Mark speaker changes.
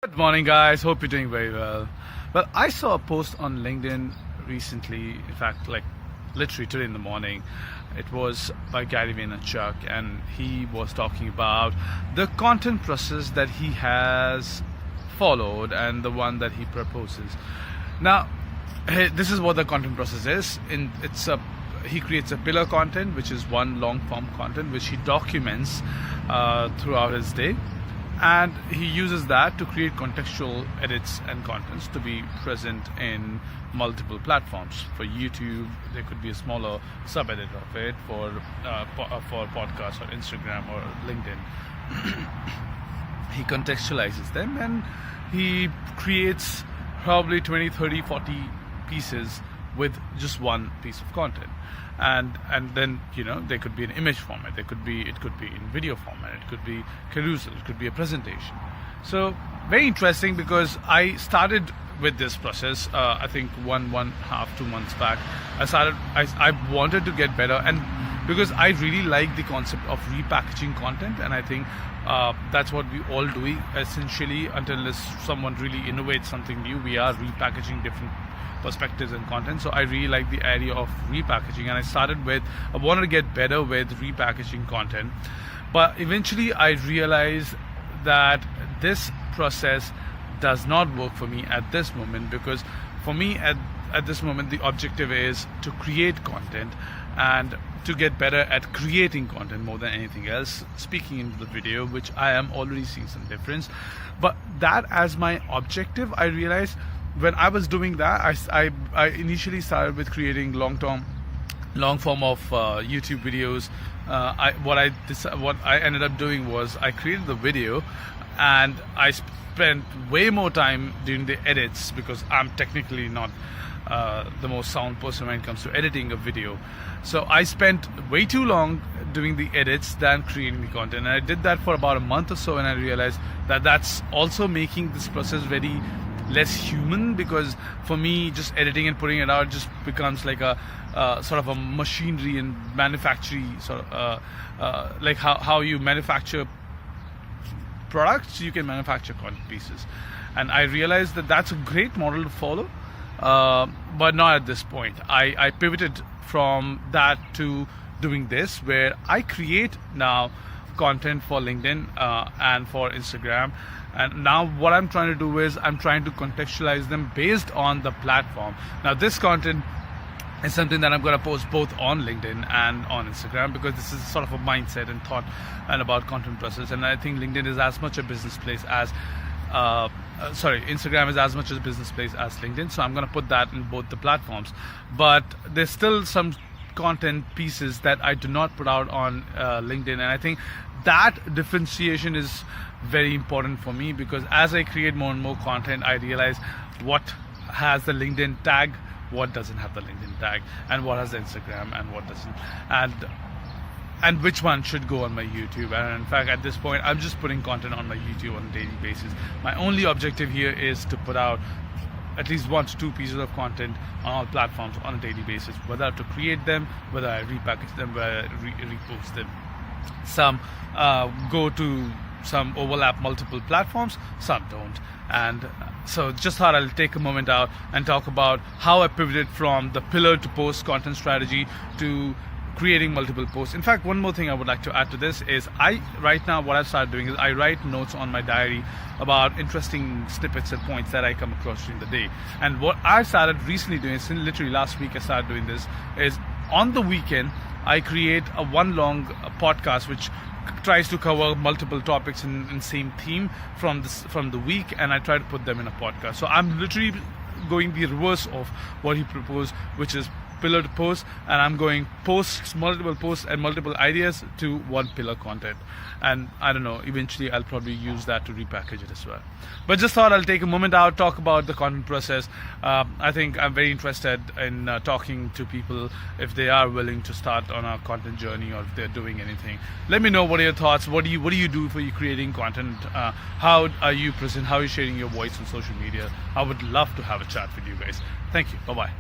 Speaker 1: Good morning, guys. Hope you're doing very well. Well, I saw a post on LinkedIn recently. In fact, like literally today in the morning. It was by Gary Vaynerchuk, and he was talking about the content process that he has followed and the one that he proposes. Now, this is what the content process is. He creates a pillar content, which is one long form content, which he documents throughout his day. And he uses that to create contextual edits and contents to be present in multiple platforms. For YouTube, there could be a smaller sub-edit of it. For podcasts or Instagram or LinkedIn, he contextualizes them and he creates probably 20, 30, 40 pieces with just one piece of content. And then there could be an image format, it could be in video format, it could be carousel, it could be a presentation. So very interesting, because I started with this process I think 2 months back. I wanted to get better, and because I really like the concept of repackaging content, and I think that's what we all do essentially. Until someone really innovates something new, we are repackaging different perspectives and content. So I really like the idea of repackaging, and I wanted to get better with repackaging content. But eventually I realized that this process does not work for me at this moment, because for me at this moment the objective is to create content and to get better at creating content more than anything else, speaking into the video, which I am already seeing some difference. But that as my objective, I realized when I was doing that, I initially started with creating long form of YouTube videos. What I ended up doing was I created the video, and I spent way more time doing the edits, because I'm technically not the most sound person when it comes to editing a video. So I spent way too long doing the edits than creating the content, and I did that for about a month or so, and I realized that that's also making this process very less human, because for me just editing and putting it out just becomes like a sort of a machinery and manufacturing sort of like how you manufacture products, you can manufacture content pieces. And I realized that that's a great model to follow, but not at this point. I pivoted from that to doing this, where I create now content for LinkedIn and for Instagram. And now what I'm trying to do is I'm trying to contextualize them based on the platform. Now this content is something that I'm going to post both on LinkedIn and on Instagram, because this is sort of a mindset and thought and about content process. And I think LinkedIn is as much a business place as Instagram is as much a business place as LinkedIn. So I'm going to put that in both the platforms. But there's still some content pieces that I do not put out on LinkedIn, and I think that differentiation is very important for me, because as I create more and more content, I realize what has the LinkedIn tag, what doesn't have the LinkedIn tag, and what has the Instagram and what doesn't, and which one should go on my YouTube. And in fact, at this point, I'm just putting content on my YouTube on a daily basis. My only objective here is to put out at least 1 to 2 pieces of content on all platforms on a daily basis, whether I have to create them, whether I repackage them, whether I repost them. Some go to some overlap multiple platforms, some don't. And so just thought I'll take a moment out and talk about how I pivoted from the pillar to post content strategy to creating multiple posts. In fact, one more thing I would like to add to this is right now what I've started doing is I write notes on my diary about interesting snippets and points that I come across during the day. And what I started recently doing, since literally last week I started doing this, is on the weekend I create a one long podcast which tries to cover multiple topics in same theme from the week, and I try to put them in a podcast. So I'm literally going the reverse of what he proposed, which is pillar to post, and I'm going multiple posts and multiple ideas to one pillar content. And I don't know, eventually I'll probably use that to repackage it as well. But just thought I'll take a moment out, talk about the content process. I think I'm very interested in talking to people if they are willing to start on a content journey, or if they're doing anything. Let me know what are your thoughts. What do you do for you creating content? How are you present? How are you sharing your voice on social media? I would love to have a chat with you guys. Thank you. Bye-bye.